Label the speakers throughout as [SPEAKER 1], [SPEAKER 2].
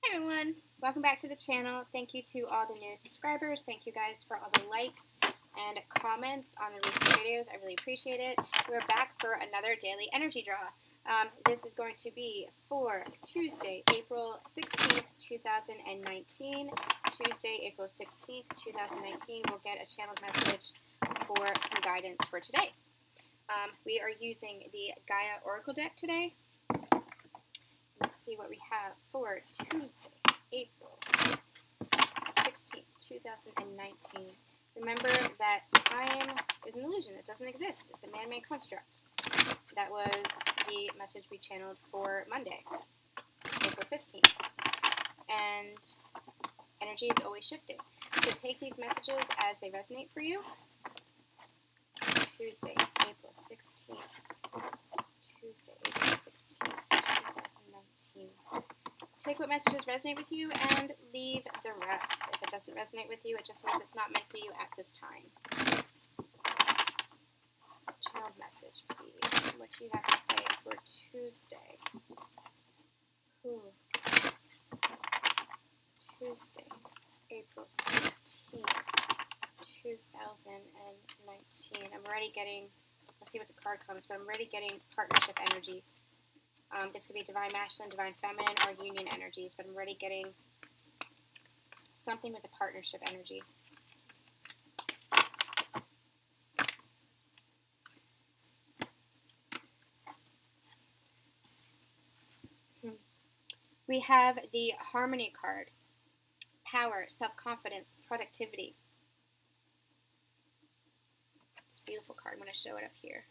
[SPEAKER 1] Hey everyone, welcome back to the channel. Thank you to all the new subscribers. Thank you guys for all the likes and comments on the recent videos. I really appreciate it. We're back for another daily energy draw. This is going to be for Tuesday, April 16th, 2019. Tuesday, April 16th, 2019. We'll get a channeled message for some guidance for today. We are using the Gaia Oracle deck today. Let's see what we have for Tuesday, April 16th, 2019. Remember that time is an illusion. It doesn't exist. It's a man-made construct. That was the message we channeled for Monday, April 15th. And energy is always shifting. So take these messages as they resonate for you. Tuesday, April 16th. Tuesday, April 16th, 2019. Take what messages resonate with you and leave the rest. If it doesn't resonate with you, it just means it's not meant for you at this time. Child message, please. What do you have to say for Tuesday? Tuesday, April 16th, 2019. I'm already getting... Let's see what the card comes, but I'm already getting partnership energy. This could be divine masculine, divine feminine, or union energies, but I'm already getting something with a partnership energy. We have the Harmony card. Power, self-confidence, productivity. It's a beautiful card. I'm going to show it up here.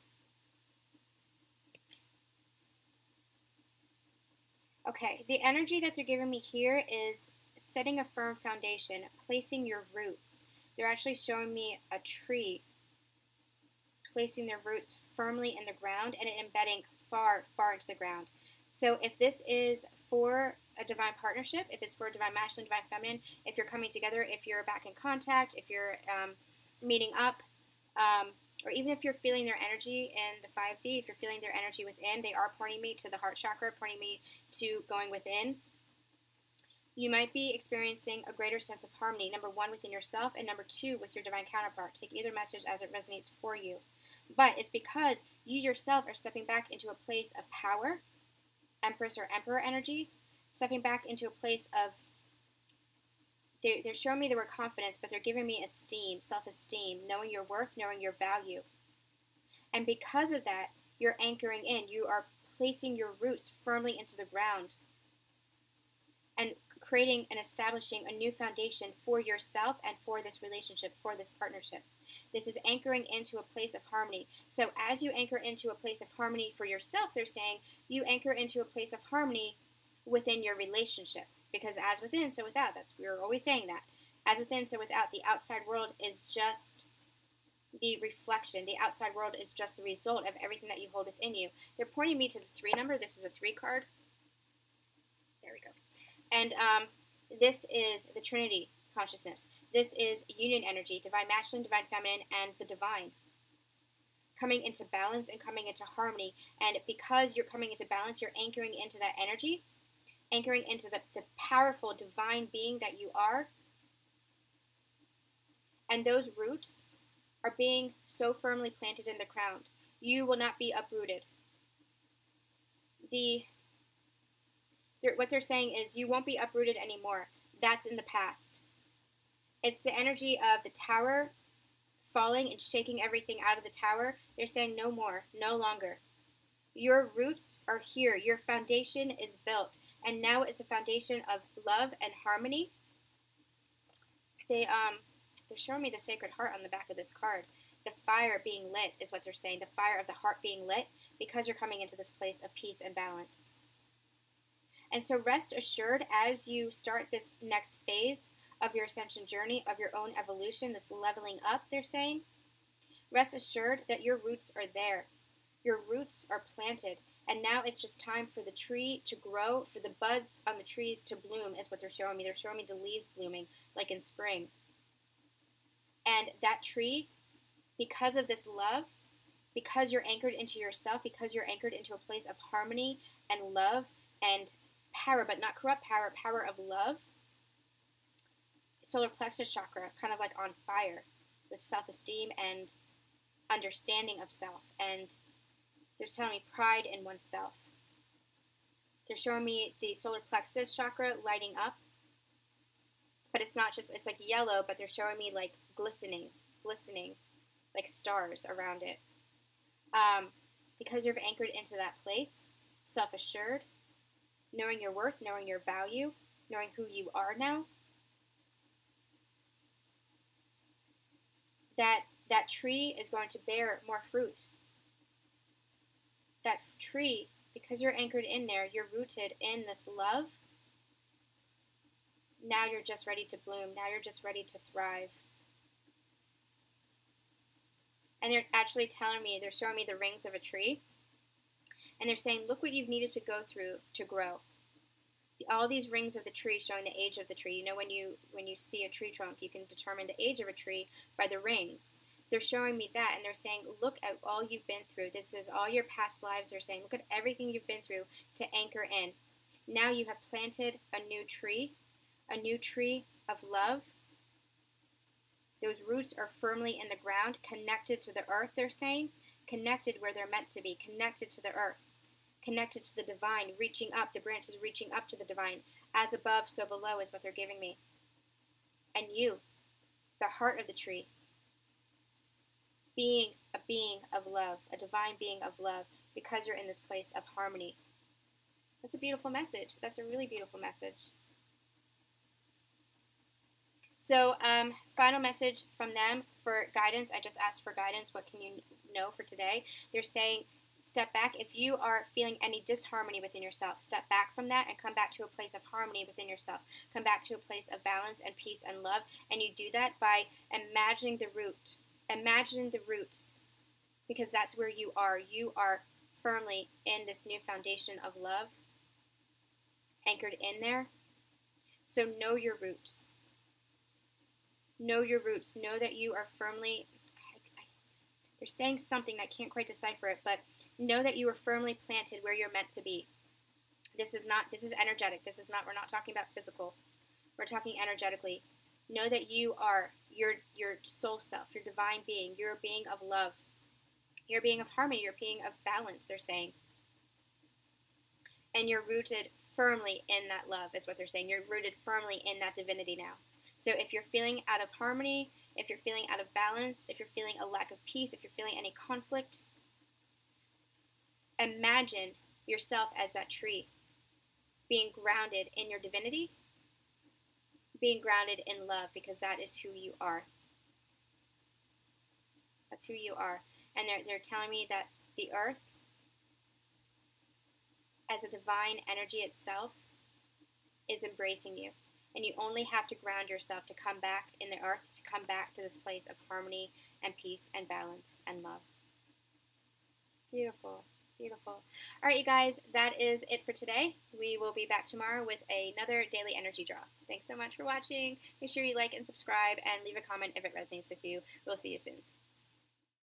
[SPEAKER 1] Okay, the energy that they're giving me here is setting a firm foundation, placing your roots. They're actually showing me a tree placing their roots firmly in the ground and it embedding far, far into the ground. So if this is for a divine partnership, if it's for a divine masculine, divine feminine, if you're coming together, if you're back in contact, if you're meeting up, or even if you're feeling their energy in the 5D, if you're feeling their energy within, they are pointing me to the heart chakra, pointing me to going within. You might be experiencing a greater sense of harmony, number one, within yourself, and number two, with your divine counterpart. Take either message as it resonates for you. But it's because you yourself are stepping back into a place of power, Empress or Emperor energy, stepping back into a place of, they're showing me the word confidence, but they're giving me esteem, self-esteem, knowing your worth, knowing your value. And because of that, you're anchoring in. You are placing your roots firmly into the ground and creating and establishing a new foundation for yourself and for this relationship, for this partnership. This is anchoring into a place of harmony. So as you anchor into a place of harmony for yourself, they're saying, you anchor into a place of harmony within your relationship. Because as within, so without. We're always saying that. As within, so without. The outside world is just the reflection. The outside world is just the result of everything that you hold within you. They're pointing me to the 3 number. This is a 3 card. There we go. And this is the Trinity consciousness. This is union energy, divine masculine, divine feminine, and the divine. Coming into balance and coming into harmony. And because you're coming into balance, you're anchoring into that energy, anchoring into the powerful divine being that you are. And those roots are being so firmly planted in the ground. You will not be uprooted. What they're saying is you won't be uprooted anymore. That's in the past. It's the energy of the tower falling and shaking everything out of the tower. They're saying no more, no longer. Your roots are here. Your foundation is built. And now it's a foundation of love and harmony. They're showing me the Sacred Heart on the back of this card. The fire being lit is what they're saying. The fire of the heart being lit because you're coming into this place of peace and balance. And so rest assured as you start this next phase of your ascension journey, of your own evolution, this leveling up, they're saying, rest assured that your roots are there. Your roots are planted, and now it's just time for the tree to grow, for the buds on the trees to bloom is what they're showing me. They're showing me the leaves blooming like in spring. And that tree, because of this love, because you're anchored into yourself, because you're anchored into a place of harmony and love and power, but not corrupt power, power of love. Solar plexus chakra, kind of like on fire with self-esteem and understanding of self. And they're telling me pride in oneself. They're showing me the solar plexus chakra lighting up. But it's not just, it's like yellow, but they're showing me like glistening, like stars around it. Because you're anchored into that place, self-assured, knowing your worth, knowing your value, knowing who you are now, that tree is going to bear more fruit. That tree, because you're anchored in there, you're rooted in this love. Now you're just ready to bloom. Now you're just ready to thrive. And they're actually telling me, they're showing me the rings of a tree. And they're saying, look what you've needed to go through to grow. All these rings of the tree showing the age of the tree. You know, when you see a tree trunk, you can determine the age of a tree by the rings. They're showing me that, and they're saying, look at all you've been through. This is all your past lives. They're saying, look at everything you've been through to anchor in. Now you have planted a new tree of love. Those roots are firmly in the ground, connected to the earth, they're saying, connected where they're meant to be, connected to the earth, connected to the divine, reaching up, the branches reaching up to the divine. As above, so below is what they're giving me. And you, the heart of the tree, being a being of love, a divine being of love, because you're in this place of harmony. That's a beautiful message. That's a really beautiful message. So, final message from them for guidance. I just asked for guidance. What can you know for today? They're saying, step back. If you are feeling any disharmony within yourself, step back from that and come back to a place of harmony within yourself. Come back to a place of balance and peace and love. And you do that by imagining the root. Imagine the roots, because that's where you are. You are firmly in this new foundation of love, anchored in there. So know your roots. Know your roots. Know that you are firmly, they're saying something, I can't quite decipher it, but know that you are firmly planted where you're meant to be. This is energetic. We're not talking about physical. We're talking energetically. Know that you are your soul self, your divine being. You're a being of love. You're a being of harmony. You're a being of balance, they're saying. And you're rooted firmly in that love, is what they're saying. You're rooted firmly in that divinity now. So if you're feeling out of harmony, if you're feeling out of balance, if you're feeling a lack of peace, if you're feeling any conflict, imagine yourself as that tree, being grounded in your divinity, being grounded in love, because that is who you are. That's who you are. And they're telling me that the earth, as a divine energy itself, is embracing you. And you only have to ground yourself to come back in the earth, to come back to this place of harmony and peace and balance and love. Beautiful, beautiful. All right, you guys, that is it for today. We will be back tomorrow with another daily energy draw. Thanks so much for watching. Make sure you like and subscribe and leave a comment if it resonates with you. We'll see you soon.